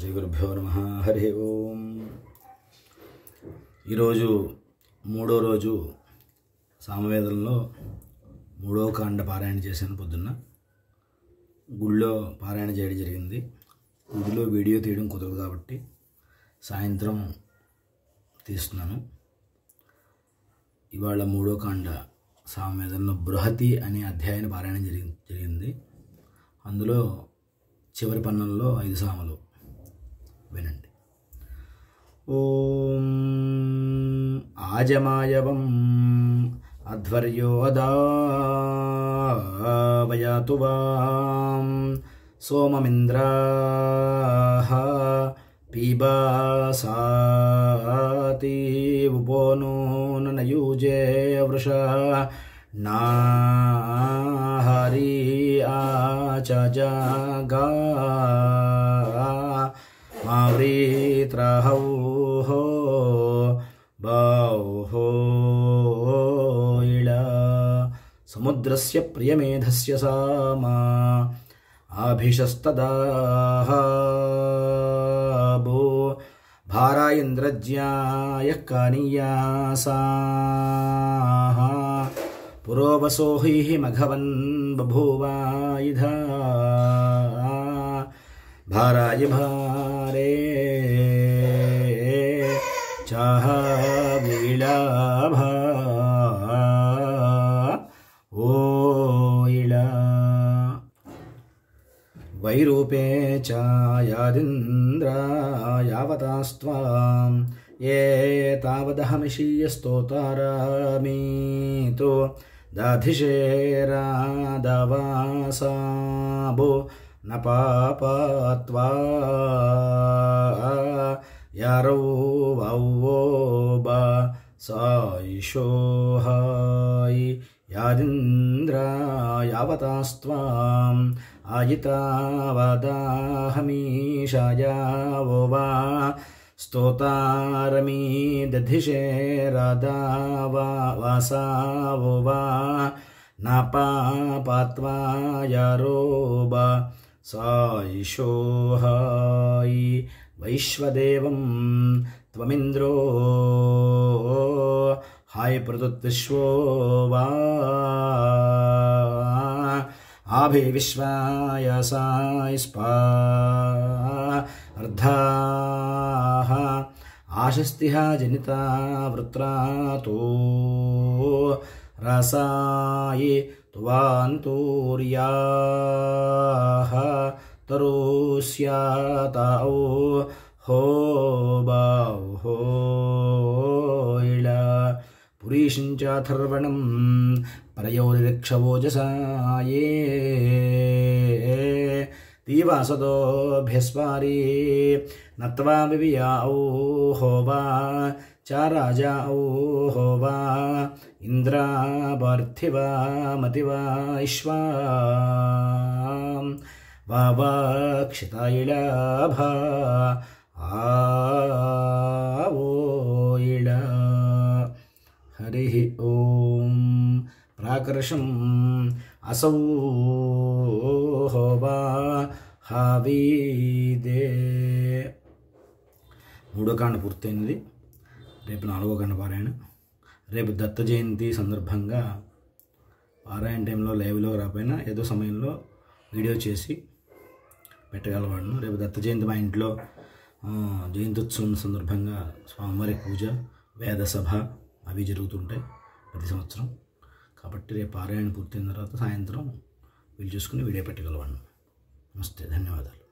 శ్రీ గురుభ్యో నమః. హరి ఓం. ఈరోజు మూడో రోజు సామవేదంలో మూడో కాండ పారాయణ చేశాను. పొద్దున్న గుళ్ళో పారాయణ చేయడం జరిగింది. గుడిలో వీడియో తీయడం కుదరదు కాబట్టి సాయంత్రం తీస్తున్నాను. ఇవాళ మూడో కాండ సామవేదంలో బృహతి అనే అధ్యాయాన్ని పారాయణ జరిగింది. అందులో చివరి పన్నంలో 5 సామలు వినండి. ఓం ఆజమాయవం అధ్వర్యోదావయాతు వాం సోమమింద్రాః పీబాసాతి ఉపోనో నయూజే వృషా నాహరి ఆచజగా మావ్రీత్రహౌహో బాహో ఇళ సముద్రస్య ప్రియమేధస్య సామా ఆభిషస్తదాహో భారా ఇంద్రజ్యాయః కానీయాసాః పురోవసో హి మఘవన్ బభూవాయుధా భారాయ భారే చాహ వీళాభా ఓ ఇళ వైరూపే చాయాదింద్ర యావతాస్త్వాం ఏ తావదహమిషీయస్తోతారామీతో దాధిషేరాదవాసాబో న పాపత్వా యారౌ వౌవోబా సాయిషోహాయి యాదింద్ర యావతాస్త్వాం ఆయితావదాహమీషాయావో వా స్తోతారమీ దధిషేరాదావా వాసావో వా న పాపత్వా యారోబా సాయిషోహాయి వైశ్వదేవం త్వమింద్రో హాయ్ పృథుద్విశ్వో వా ఆభివిశ్వాయ సాయి స్పార్ధాః ఆశస్తిః జనితా వృత్రాతో రసాయి త్వాంతూర్యాః తరోస్యాతౌ హో బాహో ఇళ పురీషించాథర్వణం పరయోరిక్షవోజసాయే తీవాసదోభ్యస్వారీ నత్వా వివియాౌ హోవా చారాజాౌ హోవా ఇంద్రాపార్థివా మతివా ఇశ్వా వాక్షితాయిళాభా ఆవో ఇళ. హరి ఓం. ప్రాకర్షం అసౌ హోవా హావీదే. మూడో కాండ పూర్తయింది. రేపు 4వ కాండ పారాయణ. రేపు దత్త జయంతి సందర్భంగా పారాయణ టైంలో లైవ్లో రాపోయినా ఏదో సమయంలో వీడియో చేసి పెట్టగలవాడును. రేపు దత్త జయంతి మా ఇంట్లో జయంత్యుత్సవం సందర్భంగా స్వామివారి పూజ, వేద సభ అవి జరుగుతుంటాయి ప్రతి సంవత్సరం. కాబట్టి రేపు పారాయణ పూర్తయిన తర్వాత సాయంత్రం వీలు చూసుకుని వీడియో పెట్టగలవాడిను. నమస్తే, ధన్యవాదాలు.